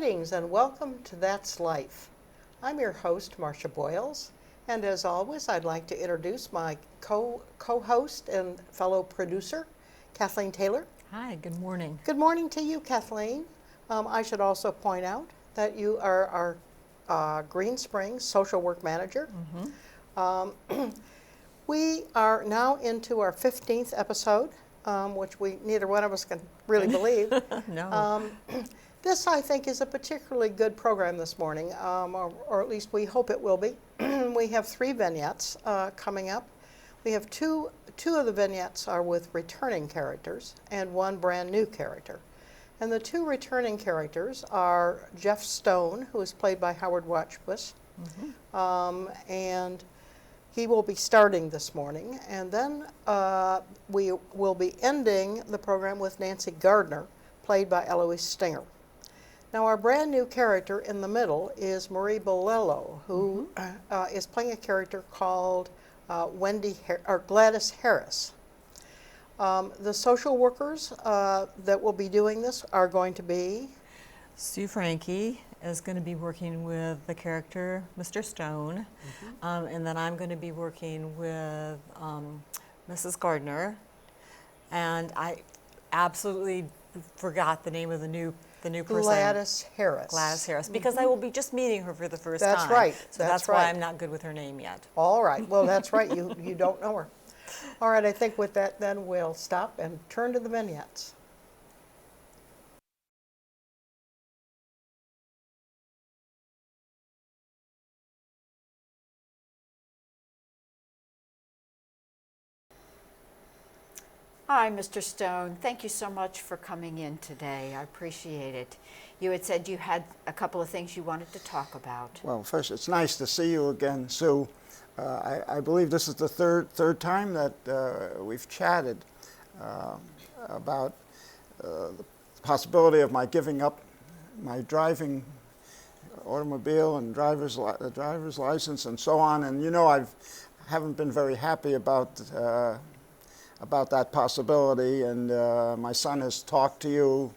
Greetings and welcome to That's Life. I'm your host, Marcia Boyles, and as always, I'd like to introduce my co-host and fellow producer, Kathleen Taylor. Hi, good morning. Good morning to you, Kathleen. I should also point out that you are our Green Springs social work manager. We are now into our 15th episode, which neither one of us can really believe. No. This, I think, is a particularly good program this morning, or at least we hope it will be. We have 3 vignettes coming up. We have two of the vignettes are with returning characters and 1 brand new character. And the 2 returning characters are Jeff Stone, who is played by Howard Watchbush, and he will be starting this morning. And then we will be ending the program with Nancy Gardner, played by Eloise Stinger. Now, our brand new character in the middle is Marie Bolello, who is playing a character called Gladys Harris. The social workers that will be doing this are going to be Sue Frankie is going to be working with the character Mr. Stone, and then I'm going to be working with Mrs. Gardner, and I absolutely forgot the name of the new person. Gladys Harris. Gladys Harris, because I will be just meeting her for the first time. That's right. So that's why I'm not good with her name yet. All right. Well, that's right. You don't know her. All right. I think with that, then we'll stop and turn to the vignettes. Hi, Mr. Stone. Thank you so much for coming in today. I appreciate it. You had said you had a couple of things you wanted to talk about. Well, first, it's nice to see you again, Sue. I believe this is the third time that we've chatted about the possibility of my giving up my driving automobile and driver's license and so on. And you know, I haven't been very happy about that possibility, and my son has talked to you.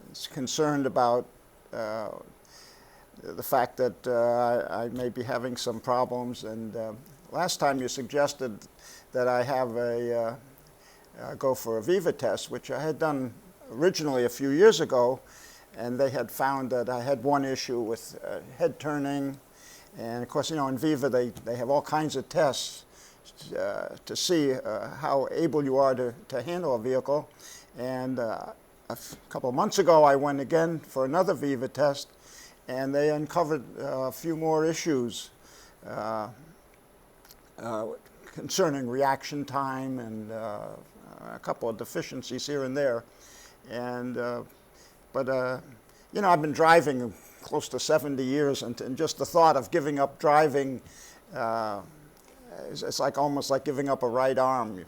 He's concerned about the fact that I may be having some problems, and last time you suggested that I have go for a Viva test, which I had done originally a few years ago, and they had found that I had one issue with head turning, and of course, you know, in Viva they have all kinds of tests to see how able you are to handle a vehicle. And a couple of months ago, I went again for another Viva test, and they uncovered a few more issues concerning reaction time and a couple of deficiencies here and there. And but you know, I've been driving close to 70 years, and just the thought of giving up driving, it's like almost like giving up a right arm,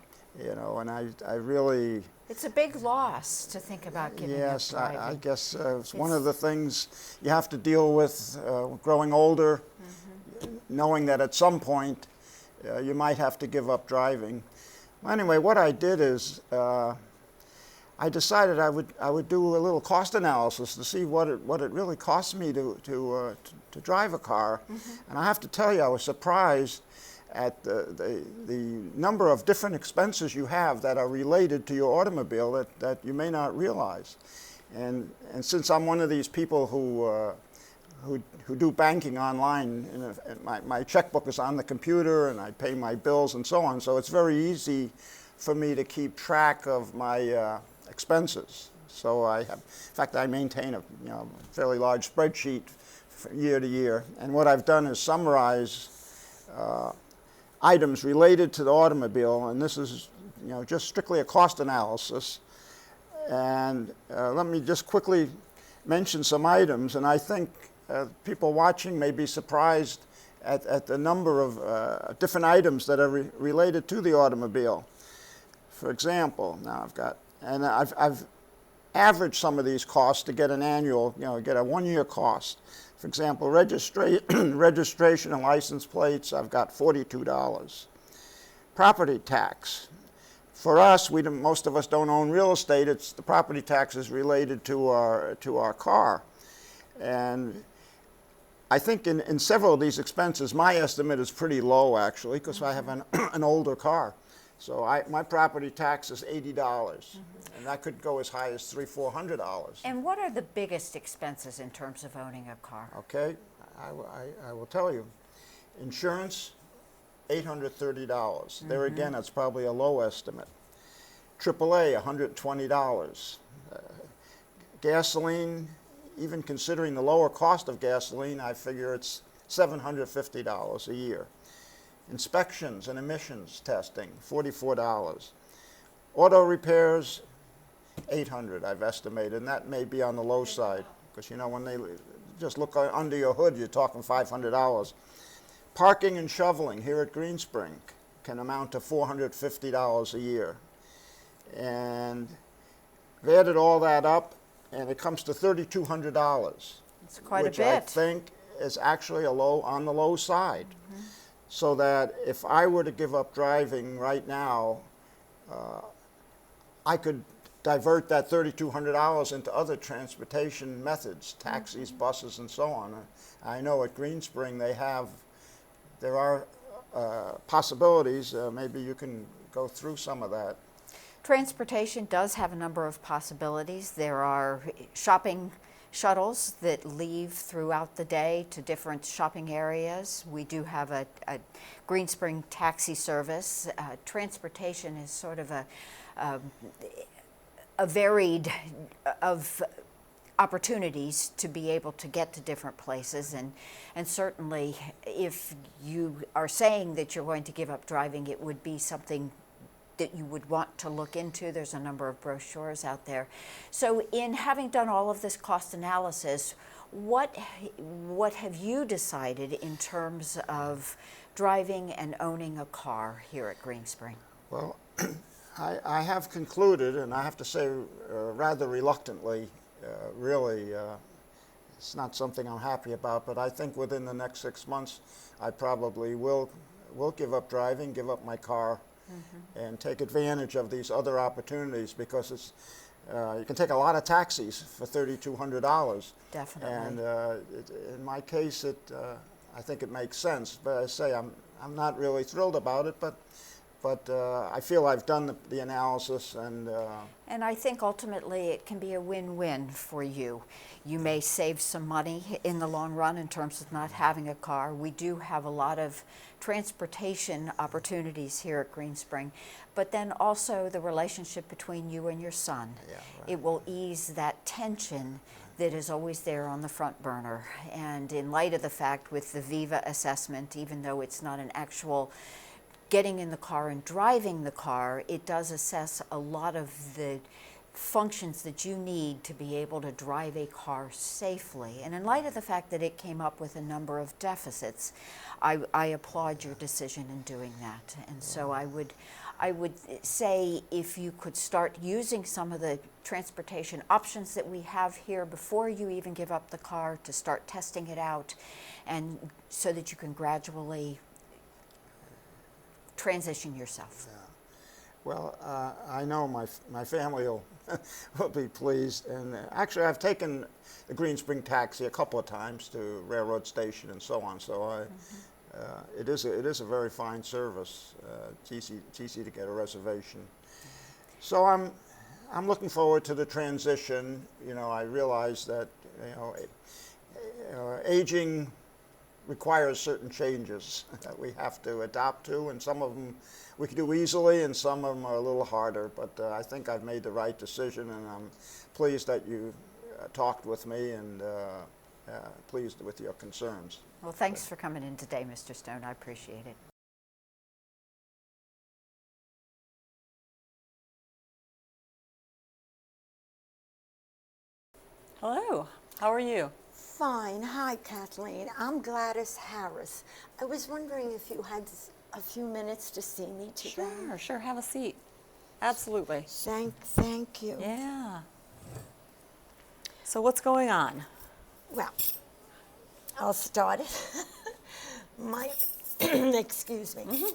you know, and I really... It's a big loss to think about giving up driving. Yes, I guess it's one of the things you have to deal with growing older, knowing that at some point you might have to give up driving. Well, anyway, what I did is I decided I would do a little cost analysis to see what it really costs me to drive a car. And I have to tell you, I was surprised at the number of different expenses you have that are related to your automobile that you may not realize. And since I'm one of these people who do banking online, and my checkbook is on the computer and I pay my bills and so on, so it's very easy for me to keep track of my expenses. So in fact, I maintain a fairly large spreadsheet from year to year. And what I've done is summarize items related to the automobile, and this is just strictly a cost analysis. And let me just quickly mention some items, and I think people watching may be surprised at the number of different items that are related to the automobile. For example, now I've averaged some of these costs to get an annual, get a one-year cost. For example, registration and license plates, I've got $42. Property tax, For us, most of us don't own real estate. It's the property taxes related to our car. And I think in several of these expenses, my estimate is pretty low, actually, because I have an older car. So my property tax is $80, and that could go as high as $300-400. And what are the biggest expenses in terms of owning a car? Okay, I will tell you. Insurance, $830. There again, that's probably a low estimate. AAA, $120. Gasoline, even considering the lower cost of gasoline, I figure it's $750 a year. Inspections and emissions testing, $44. Auto repairs, $800, I've estimated, and that may be on the low side, because when they just look under your hood, you're talking $500. Parking and shoveling here at Greenspring can amount to $450 a year. And I've added all that up, and it comes to $3,200. It's quite a bit. Which I think is actually on the low side. So that if I were to give up driving right now, I could divert that $3,200 into other transportation methods, taxis, buses, and so on. I know at Greenspring there are possibilities. Maybe you can go through some of that. Transportation does have a number of possibilities. There are shopping shuttles that leave throughout the day to different shopping areas. We do have a Greenspring taxi service. Transportation is sort of a varied of opportunities to be able to get to different places, and certainly if you are saying that you're going to give up driving, it would be something that you would want to look into. There's a number of brochures out there. So in having done all of this cost analysis, what have you decided in terms of driving and owning a car here at Greenspring? Well, I have concluded, and I have to say rather reluctantly, really, it's not something I'm happy about, but I think within the next 6 months, I probably will give up driving, give up my car, and take advantage of these other opportunities, because it's you can take a lot of taxis for $3,200. Definitely. And in my case, I think it makes sense. But I say I'm not really thrilled about it, but I feel I've done the analysis, and I think ultimately it can be a win-win for you. You may save some money in the long run in terms of not having a car. We do have a lot of transportation opportunities here at Greenspring, but then also the relationship between you and your son. Yeah, right. It will ease that tension that is always there on the front burner. And in light of the fact with the Viva assessment, even though it's not an actual getting in the car and driving the car, it does assess a lot of the functions that you need to be able to drive a car safely. And in light of the fact that it came up with a number of deficits, I applaud your decision in doing that. And so I would say if you could start using some of the transportation options that we have here before you even give up the car, to start testing it out, and so that you can gradually transition yourself. Yeah. Well, I know my family will be pleased, and actually I've taken the Greenspring taxi a couple of times to Railroad Station and so on. So it is a very fine service. It's easy to get a reservation. So I'm looking forward to the transition. I realize that aging requires certain changes that we have to adapt to, and some of them we can do easily, and some of them are a little harder. But I think I've made the right decision, and I'm pleased that you talked with me, and pleased with your concerns. Well, thanks for coming in today, Mr. Stone. I appreciate it. Hello, how are you? Fine. Hi, Kathleen. I'm Gladys Harris. I was wondering if you had a few minutes to see me today. Sure, have a seat. Absolutely. Thank you. Yeah. So what's going on? Well, I'll start it. Excuse me.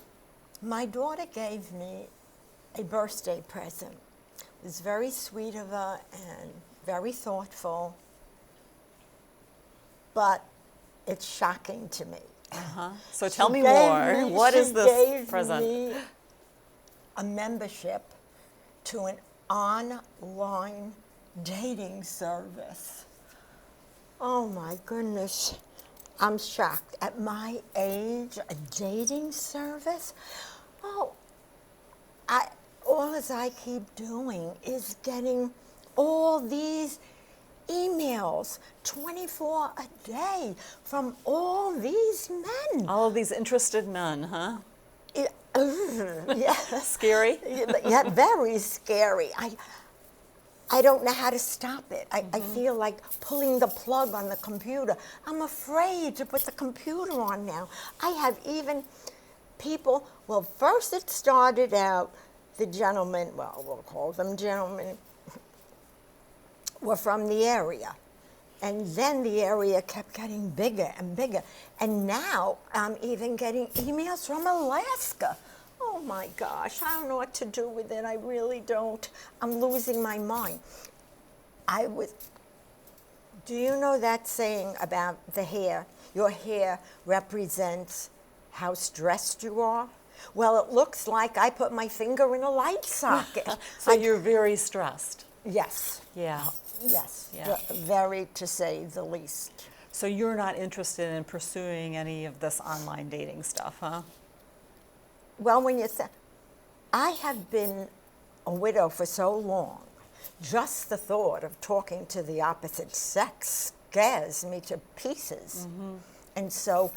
My daughter gave me a birthday present. It was very sweet of her and very thoughtful, but it's shocking to me. So tell me She gave more. me- What is she this gave present? me a membership to an online dating service. Oh my goodness, I'm shocked. At my age, a dating service? Oh, all as I keep doing is getting all these emails 24 a day from all these men. All of these interested men, huh? Yeah. Scary? Yeah, very scary. I don't know how to stop it. I feel like pulling the plug on the computer. I'm afraid to put the computer on now. I have even people, well, first it started out, the gentlemen, well, we'll call them gentlemen, were from the area. And then the area kept getting bigger and bigger. And now I'm even getting emails from Alaska. Oh my gosh, I don't know what to do with it. I really don't. I'm losing my mind. Do you know that saying about the hair? Your hair represents how stressed you are. Well, it looks like I put my finger in a light socket. So you're very stressed. Yes. Yeah. Yes, Yeah. very, to say the least. So you're not interested in pursuing any of this online dating stuff, huh? Well, when you say, I have been a widow for so long, just the thought of talking to the opposite sex scares me to pieces. And so,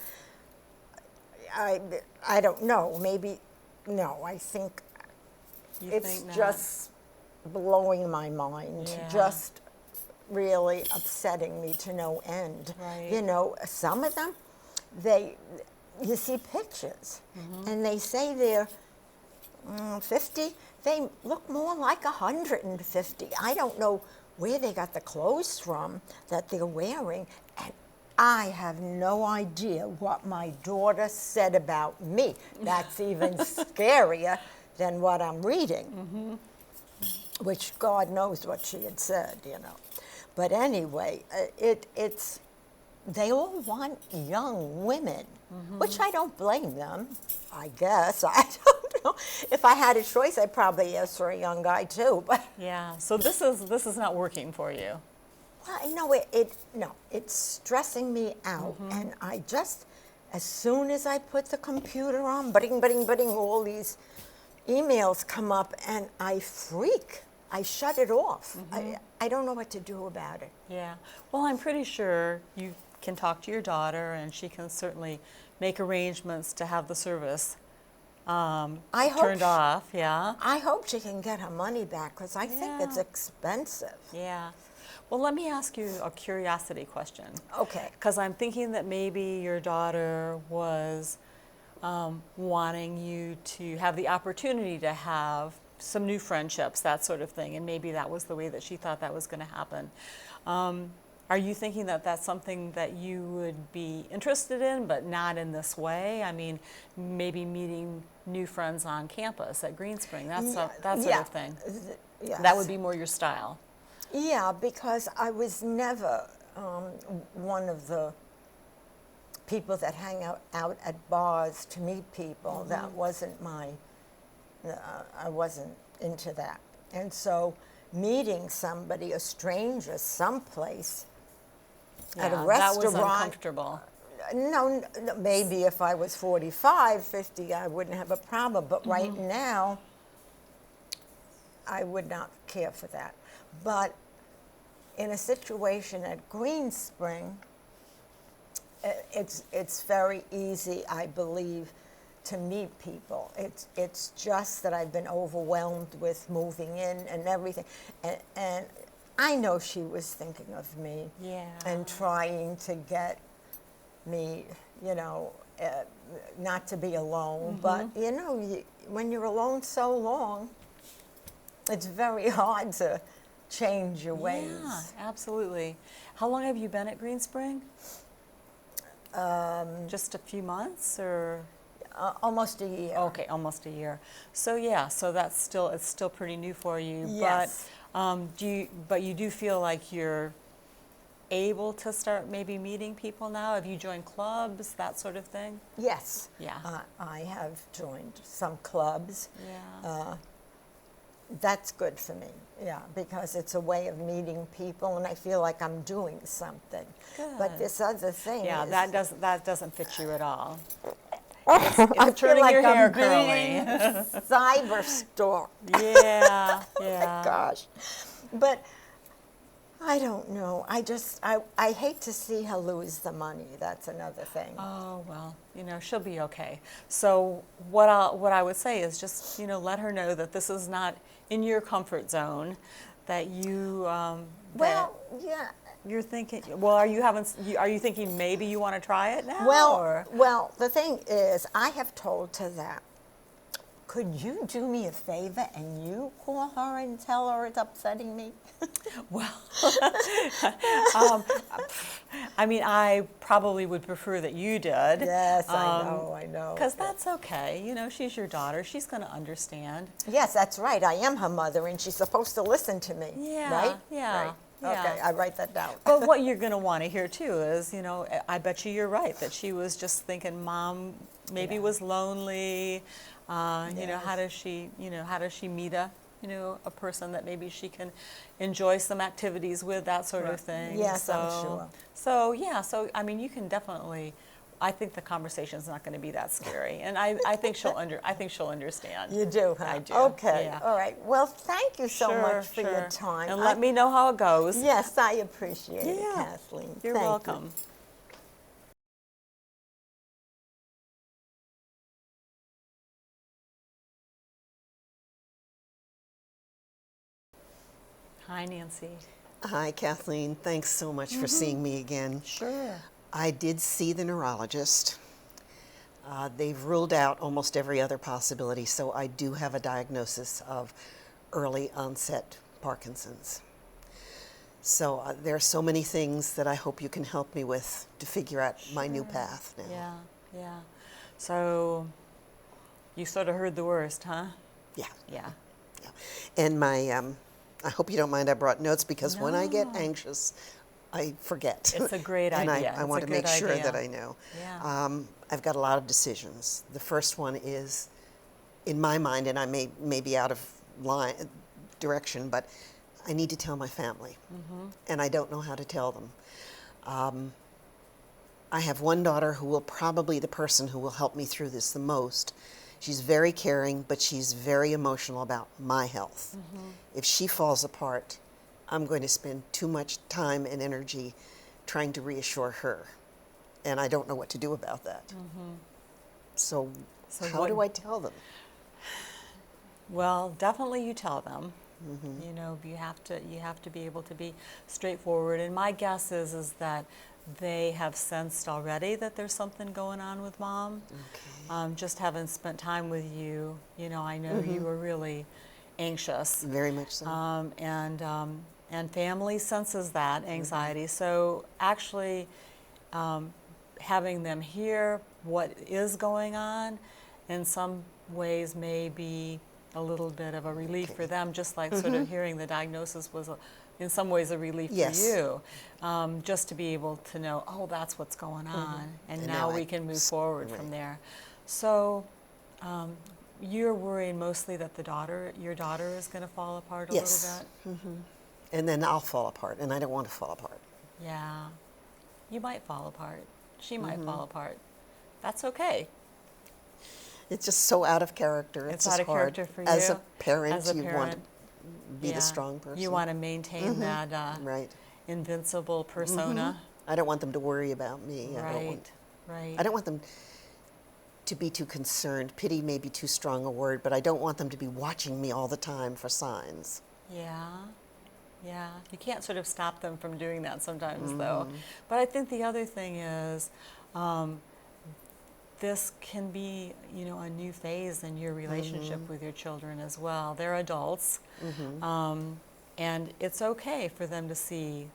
I don't know, maybe, no, I think You it's think not? just blowing my mind, Yeah. just really upsetting me to no end. Right. You know, some of them, you see pictures, and they say they're 50. They look more like 150. I don't know where they got the clothes from that they're wearing, and I have no idea what my daughter said about me. That's even scarier than what I'm reading, which God knows what she had said, you know. But anyway, they all want young women, which I don't blame them, I guess. I don't know. If I had a choice, I'd probably ask for a young guy too. But Yeah. So this is not working for you. well, no, it's stressing me out, and I just, as soon as I put the computer on, butting, all these emails come up, and I freak. I shut it off. I don't know what to do about it. Yeah. Well, I'm pretty sure you can talk to your daughter, and she can certainly make arrangements to have the service I hope turned off. Yeah. I hope she can get her money back, because I think it's Yeah. expensive. Yeah. Well, let me ask you a curiosity question. Okay. Because I'm thinking that maybe your daughter was wanting you to have the opportunity to have some new friendships, that sort of thing, and maybe that was the way that she thought that was going to happen. Are you thinking that that's something that you would be interested in, but not in this way? I mean, maybe meeting new friends on campus at Green Spring, that sort of thing. Yes. That would be more your style. Yeah, because I was never one of the people that hang out at bars to meet people. That wasn't I wasn't into that. And so meeting somebody, a stranger, someplace, at a Yeah, restaurant. that was uncomfortable. No, maybe if I was 45, 50, I wouldn't have a problem. But right now, I would not care for that. But in a situation at Green Spring, it's very easy, I believe, to meet people. It's just that I've been overwhelmed with moving in and everything. And I know she was thinking of me and trying to get me, not to be alone. But, when you're alone so long, it's very hard to change your ways. Yeah, absolutely. How long have you been at Green Spring? Just a few months, or? Almost a year. Okay, almost a year. So yeah, so it's still pretty new for you. Yes. But you do feel like you're able to start maybe meeting people now? Have you joined clubs, that sort of thing? Yes. Yeah. I have joined some clubs. Yeah. That's good for me, yeah, because it's a way of meeting people, and I feel like I'm doing something. But Good. this other thing Yeah, is, that doesn't fit you at all. I feel turning like your hair I'm being cyber stalked. Yeah, yeah. Gosh. But I don't know. I hate to see her lose the money. That's another thing. Oh, well, she'll be okay. So what I would say is just, let her know that this is not in your comfort zone, that you, Well, yeah. you're thinking, well, are you thinking maybe you want to try it now? Well, the thing is, I have told her that. Could you do me a favor and you call her and tell her it's upsetting me? Well, I mean, I probably would prefer that you did. Yes, I know. Because that's okay. She's your daughter. She's going to understand. Yes, that's right. I am her mother, and she's supposed to listen to me. Yeah, right? yeah. Right. Yeah. Okay, I write that down. But what you're going to want to hear too is, I bet you're right that she was just thinking, Mom maybe was lonely. How does she meet a person that maybe she can enjoy some activities with, that sort of thing. Yes, I'm sure. So yeah, I mean, you can definitely. I think the conversation's not going to be that scary, and I think she'll understand. You do, huh? I do. Okay. Yeah. All right. Well, thank you so much for your Sure. time. And let me know how it goes. Yes, I appreciate it, Yeah. Kathleen. You're Thank you. welcome. Hi, Nancy. Hi, Kathleen. Thanks so much for seeing me again. Sure. I did see the neurologist. They've ruled out almost every other possibility, so I do have a diagnosis of early onset Parkinson's. So there are so many things that I hope you can help me with to figure out my new path now. Yeah, yeah. So you sort of heard the worst, huh? Yeah. Yeah. Yeah. And I hope you don't mind I brought notes, because when I get anxious, I forget. It's a great and idea. I want to make sure idea. that I know. Yeah. I've got a lot of decisions. The first one is, in my mind, and I may be out of direction, but I need to tell my family, and I don't know how to tell them. I have one daughter who will probably the person who will help me through this the most. She's very caring, but she's very emotional about my health. If she falls apart, I'm going to spend too much time and energy trying to reassure her, and I don't know what to do about that. So how do I tell them? Well, definitely you tell them. You have to be able to be straightforward. And my guess is that they have sensed already that there's something going on with Mom. Okay. Just having spent time with you, I know you were really anxious. Very much so. And family senses that anxiety. So actually, having them hear what is going on, in some ways may be a little bit of a relief for them, just like sort of hearing the diagnosis was in some ways a relief for you, just to be able to know, oh, that's what's going on, and now we can move forward from there. So you're worrying mostly that your daughter is going to fall apart a little bit? And then I'll fall apart, and I don't want to fall apart. Yeah, you might fall apart. She might fall apart. That's okay. It's just so out of character. It's just out of hard. character for you. As a parent, As a you want parent, to be the strong person. You want to maintain that Right. invincible persona. I don't want them to worry about me. Right. I don't want them to be too concerned. Pity may be too strong a word, but I don't want them to be watching me all the time for signs. Yeah. You can't sort of stop them from doing that sometimes, though. But I think the other thing is, this can be, a new phase in your relationship with your children as well. They're adults, and it's okay for them to see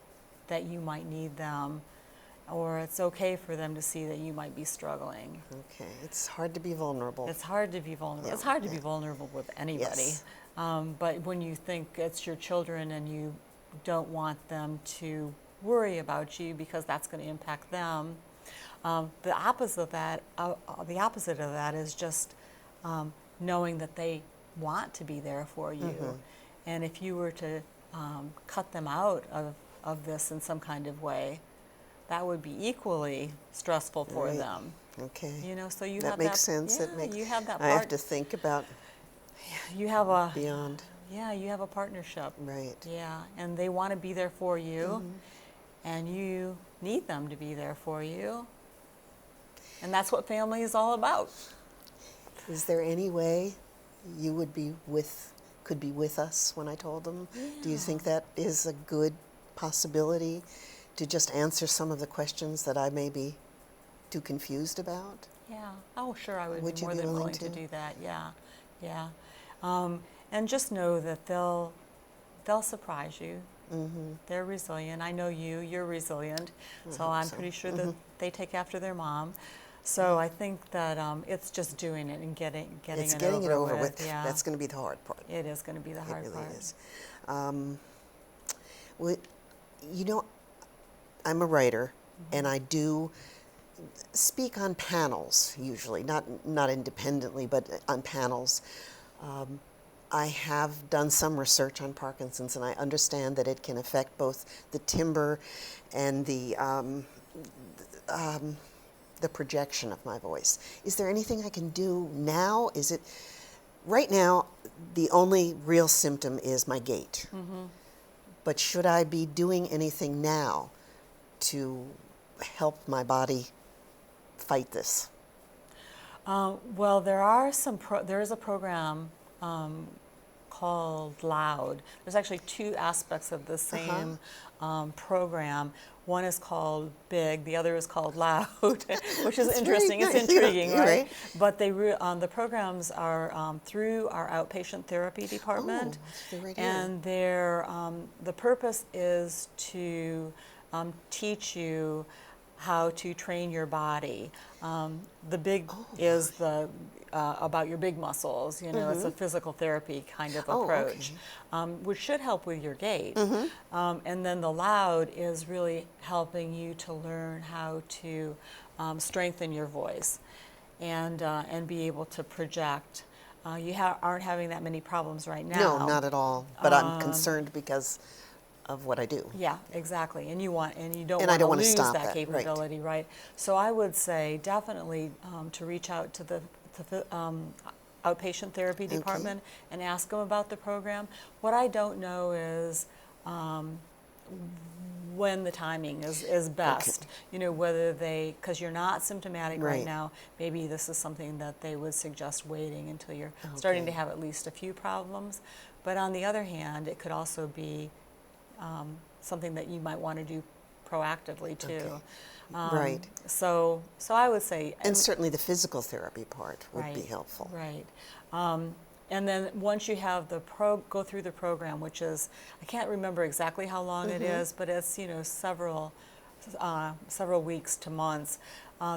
that you might need them or it's okay for them to see that you might be struggling. Okay, it's hard to be vulnerable. It's hard to be vulnerable. Yeah, It's hard to be yeah. vulnerable with anybody. Yes. But when you think it's your children and you don't want them to worry about you because that's going to impact them, the opposite of that is just knowing that they want to be there for you. And if you were to cut them out of this in some kind of way, that would be equally stressful for Right. them. Okay. You know, so you that have makes that, sense. Yeah, That makes, you have that I have part. to think about You have a beyond. Yeah, you have a partnership. Right. Yeah, and they want to be there for you, and you need them to be there for you. And that's what family is all about. Is there any way you could be with us when I told them? Do you think that is a good possibility to just answer some of the questions that I may be too confused about? Yeah. Oh, sure, I would Would be you more be than willing willing to to? do that. Yeah, yeah. And just know that they'll surprise you. They're resilient. I know you're resilient. So I'm so. pretty sure that they take after their mom. So I think that it's just doing it and getting It's it getting over it over with. Yeah. That's going to be the hard part. It is going to be the hard It really part. is. You know, I'm a writer, and I do speak on panels usually, not independently, but on panels. I have done some research on Parkinson's, and I understand that it can affect both the timbre and the projection of my voice. Is there anything I can do now? Is it right now? The only real symptom is my gait. But should I be doing anything now to help my body fight this? Well, there is a program called Loud. There's actually two aspects of the same program. One is called Big, the other is called Loud, which is That's interesting. very It's nice. intriguing, Yeah, right? right. But the programs are through our outpatient therapy department, they're right here. and the purpose is to teach you how to train your body. The Big is about your big muscles. You know, it's a physical therapy kind of Oh, approach, which should help with your gait. And then the Loud is really helping you to learn how to strengthen your voice and be able to project. You aren't having that many problems right now. No, not at all. But I'm concerned because of what I do. Yeah, exactly. And you don't And I want don't to wanna lose stop that that, right. capability, right? So I would say definitely to reach out to the outpatient therapy department and ask them about the program. What I don't know is when the timing is best. You know, whether because you're not symptomatic right Right. now, maybe this is something that they would suggest waiting until you're starting to Okay. have at least a few problems. But on the other hand, it could also be something that you might want to do proactively too. Right. So I would say, And certainly the physical therapy part would be Right, helpful. right. And then once you have go through the program, which is, I can't remember exactly how long it is, but it's several weeks to months.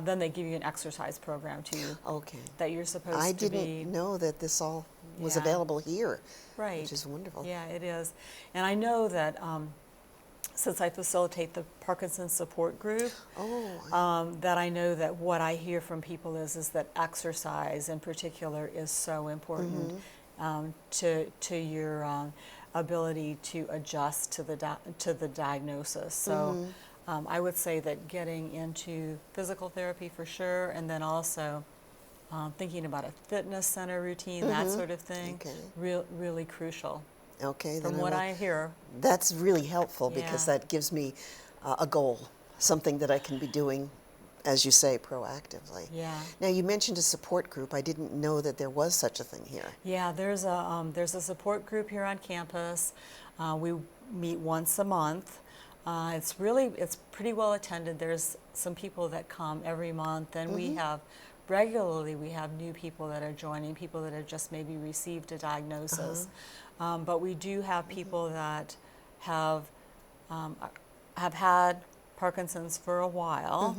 Then they give you an exercise program too Okay. that you're supposed I to be. didn't know that this all was Yeah. available here, Right. which is wonderful. Yeah, it is. And I know that since I facilitate the Parkinson's support group, that I know that what I hear from people is that exercise in particular is so important to your ability to adjust to the diagnosis. So I would say that getting into physical therapy for sure, and then also thinking about a fitness center routine, that sort of thing, Okay. really crucial. Okay. From then what will- I hear. That's really helpful because Yeah. that gives me a goal, something that I can be doing, as you say, proactively. Yeah. Now, you mentioned a support group. I didn't know that there was such a thing here. Yeah, there's a support group here on campus. We meet once a month. It's pretty well attended. There's some people that come every month, and we have new people that are joining, people that have just maybe received a diagnosis. But we do have people that have had Parkinson's for a while,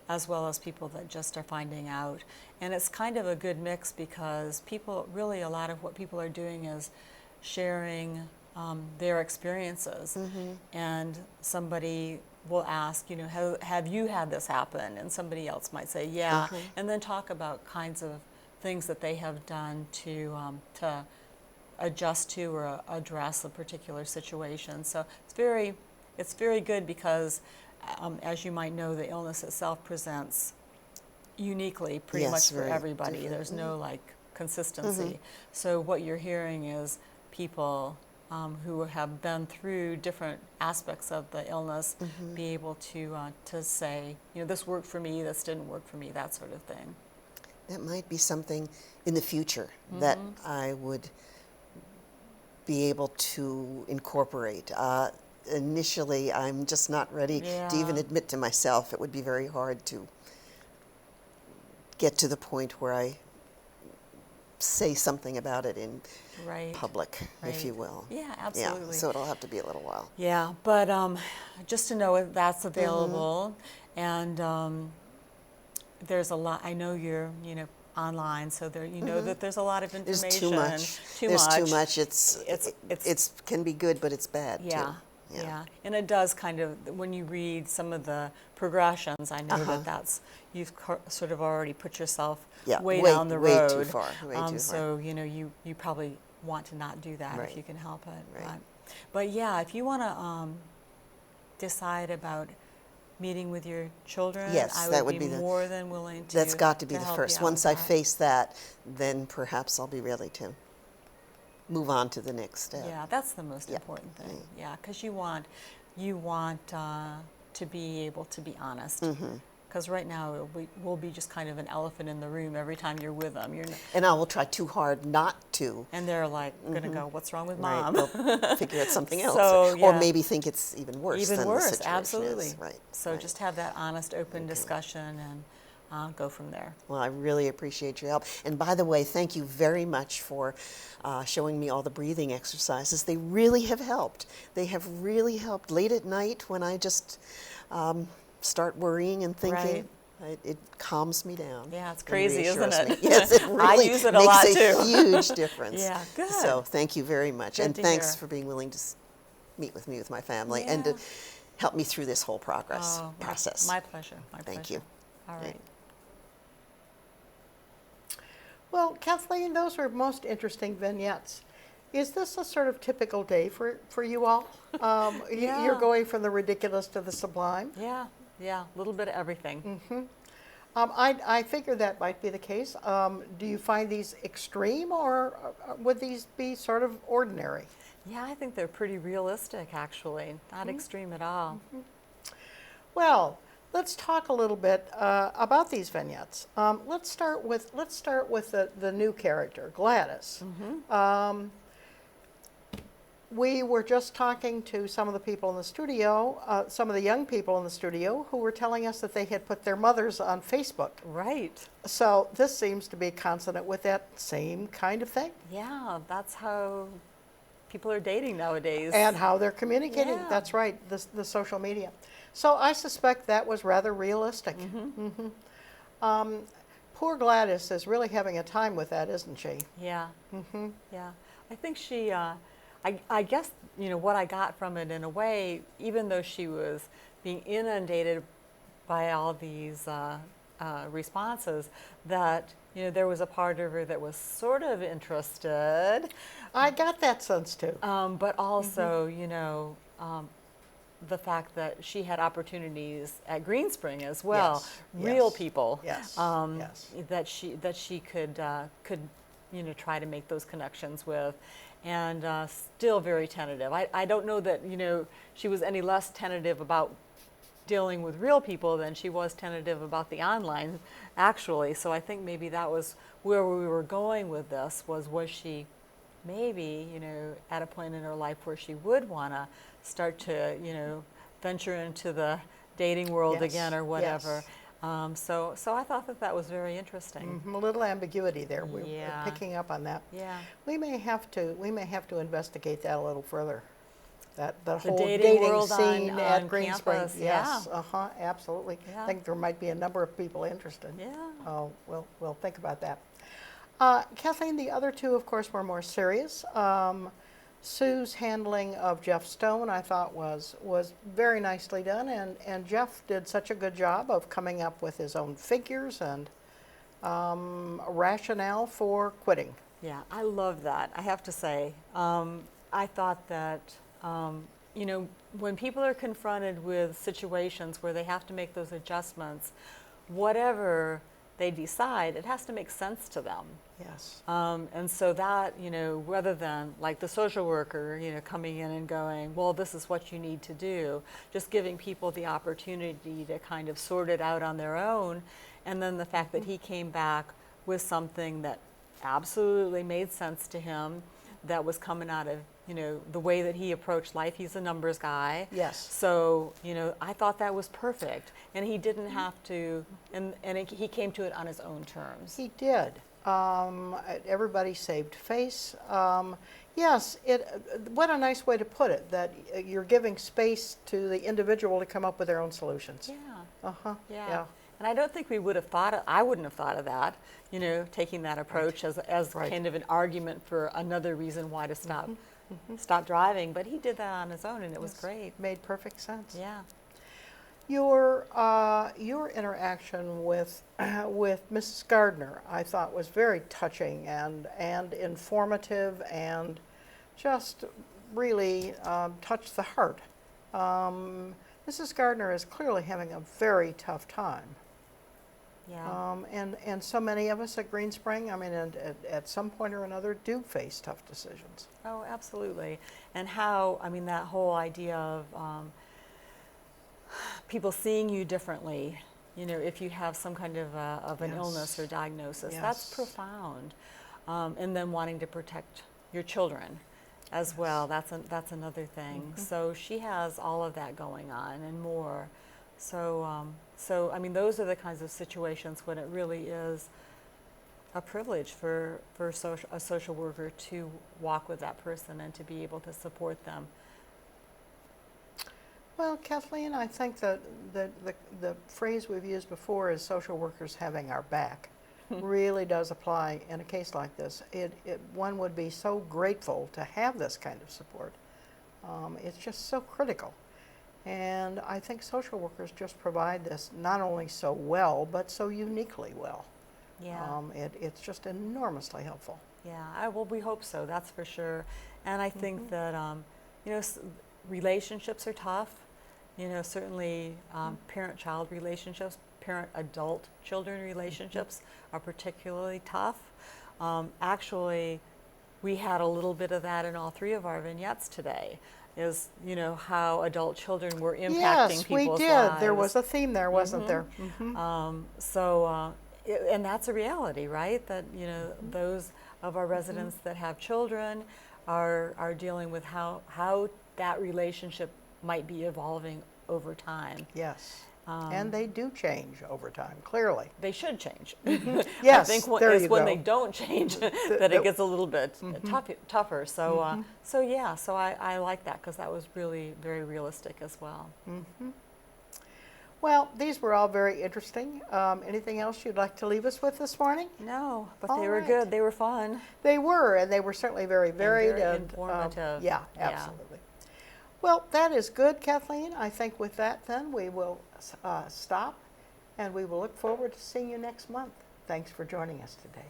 as well as people that just are finding out. And it's kind of a good mix because people, really a lot of what people are doing is sharing their experiences. And somebody will ask, you know, have you had this happen? And somebody else might say, yeah, and then talk about kinds of things that they have done to adjust to or address a particular situation. So it's very good because, as you might know, the illness itself presents uniquely pretty much for everybody. different. There's no like consistency. So what you're hearing is people who have been through different aspects of the illness be able to say, you know, this worked for me, this didn't work for me, that sort of thing. That might be something in the future that I would be able to incorporate. Initially, I'm just not ready to even admit to myself. It would be very hard to get to the point where I say something about it in public, if you will. Yeah, absolutely. Yeah, so it'll have to be a little while. Yeah, but just to know that's available, and there's a lot. I know you're, you know, online, so there, you know that there's a lot of information. There's too much. There's too much. It's can be good, but it's bad too. Yeah, and it does kind of, when you read some of the progressions, I know that that's, you've sort of already put yourself way down the road. Way too far, way too far. So, you know, you probably want to not do that if you can help it. Right. But yeah, if you want to decide about meeting with your children, Yes, I that would would be be more than willing to. That's got to be the help first. you out Once with I that. face that, then perhaps I'll be ready to move on to the next step. Yeah, that's the most important thing. Yeah, because you want to be able to be honest. Because right now it will be just kind of an elephant in the room every time you're with them. And I will try too hard not to. And they're like going to go, "What's wrong with Right, mom?" they'll figure out something else, So, or yeah. maybe think it's even worse. Even than worse, the situation absolutely. is. Right. So right. just have that honest, open discussion and go from there. Well, I really appreciate your help. And by the way, thank you very much for showing me all the breathing exercises. They really have helped. They have really helped late at night when I just start worrying and thinking. It calms me down. Yeah, it's and crazy, isn't reassures it? me. Yes, it really I use it a makes lot a too. huge difference. Yeah, good. So thank you very much. Good and to thanks hear. for being willing to meet with me, with my family, and to help me through this whole process. My pleasure. My Thank pleasure. you. All right. Well, Kathleen, those were most interesting vignettes. Is this a sort of typical day for you all? You're going from the ridiculous to the sublime? Yeah, a little bit of everything. I figure that might be the case. Do you find these extreme, or would these be sort of ordinary? Yeah, I think they're pretty realistic, actually. Not extreme at all. Well, let's talk a little bit about these vignettes. Let's start with the new character, Gladys. We were just talking to some of the people in the studio, some of the young people in the studio, who were telling us that they had put their mothers on Facebook. Right. So this seems to be consonant with that same kind of thing. Yeah, that's how people are dating nowadays. And how they're communicating. Yeah. That's right, the social media. So I suspect that was rather realistic. Poor Gladys is really having a time with that, isn't she? Yeah. Yeah. I think she, I guess, you know, what I got from it in a way, even though she was being inundated by all these responses, that, you know, there was a part of her that was sort of interested. I got that sense too. But also, you know, the fact that she had opportunities at Green Spring as well, real people, that she could you know, try to make those connections with, and still very tentative. I don't know that, you know, she was any less tentative about dealing with real people than she was tentative about the online, actually. So I think maybe that was where we were going with this, was she maybe, you know, at a point in her life where she would want to start to, you know, venture into the dating world again or whatever. So I thought that was very interesting. A little ambiguity there. We're picking up on that. Yeah. We may have to investigate that a little further. the The whole dating world scene on at Green campus, Spring. Yes, yeah. absolutely. Yeah. I think there might be a number of people interested. Yeah. Oh, we'll think about that. Kathleen, the other two, of course, were more serious. Sue's handling of Jeff Stone, I thought, was very nicely done, and Jeff did such a good job of coming up with his own figures and rationale for quitting. Yeah, I love that. I have to say, I thought that, when people are confronted with situations where they have to make those adjustments, whatever they decide, it has to make sense to them. Yes. And so that, rather than like the social worker, coming in and going, well, this is what you need to do, just giving people the opportunity to kind of sort it out on their own. And then the fact that he came back with something that absolutely made sense to him, that was coming out of, the way that he approached life. He's a numbers guy. Yes. So, I thought that was perfect. And he didn't have to, he came to it on his own terms. He did. Everybody saved face. Yes, what a nice way to put it, that you're giving space to the individual to come up with their own solutions. Yeah. Yeah. And I don't think we would have I wouldn't have thought of that, taking that approach as Right. kind of an argument for another reason why to stop driving. But he did that on his own, and it was great. Made perfect sense. Yeah. Your interaction with Mrs. Gardner, I thought, was very touching and informative, and just really touched the heart. Mrs. Gardner is clearly having a very tough time. Yeah. And so many of us at Green Spring, at some point or another, do face tough decisions. Oh, absolutely. And how, that whole idea of people seeing you differently, if you have some kind of an Yes. illness or diagnosis, that's Yes. profound. And then wanting to protect your children as well, that's another thing. So she has all of that going on and more. So those are the kinds of situations when it really is a privilege for a social worker to walk with that person and to be able to support them. Well, Kathleen, I think that the phrase we've used before is social workers having our back really does apply in a case like this. One would be so grateful to have this kind of support. It's just so critical. And I think social workers just provide this not only so well, but so uniquely well. Yeah. It's just enormously helpful. Yeah, well, we hope so, that's for sure. And I think that, relationships are tough. Certainly parent-child relationships, parent-adult-children relationships are particularly tough. Actually, we had a little bit of that in all three of our vignettes today, is, how adult children were impacting people's lives. Yes, we did. There was a theme there, wasn't there? And that's a reality, right? That, those of our residents that have children are dealing with how that relationship might be evolving over time. Yes. And they do change over time, clearly. They should change. Yes, I think there it's you when go. they don't change that it gets a little bit tougher. So, I like that, because that was really very realistic as well. Well, these were all very interesting. Anything else you'd like to leave us with this morning? No, but All they were right. good. They were fun. They were, and they were certainly very varied very and informative. yeah, absolutely. Well, that is good, Kathleen. I think with that, then, we will stop, and we will look forward to seeing you next month. Thanks for joining us today.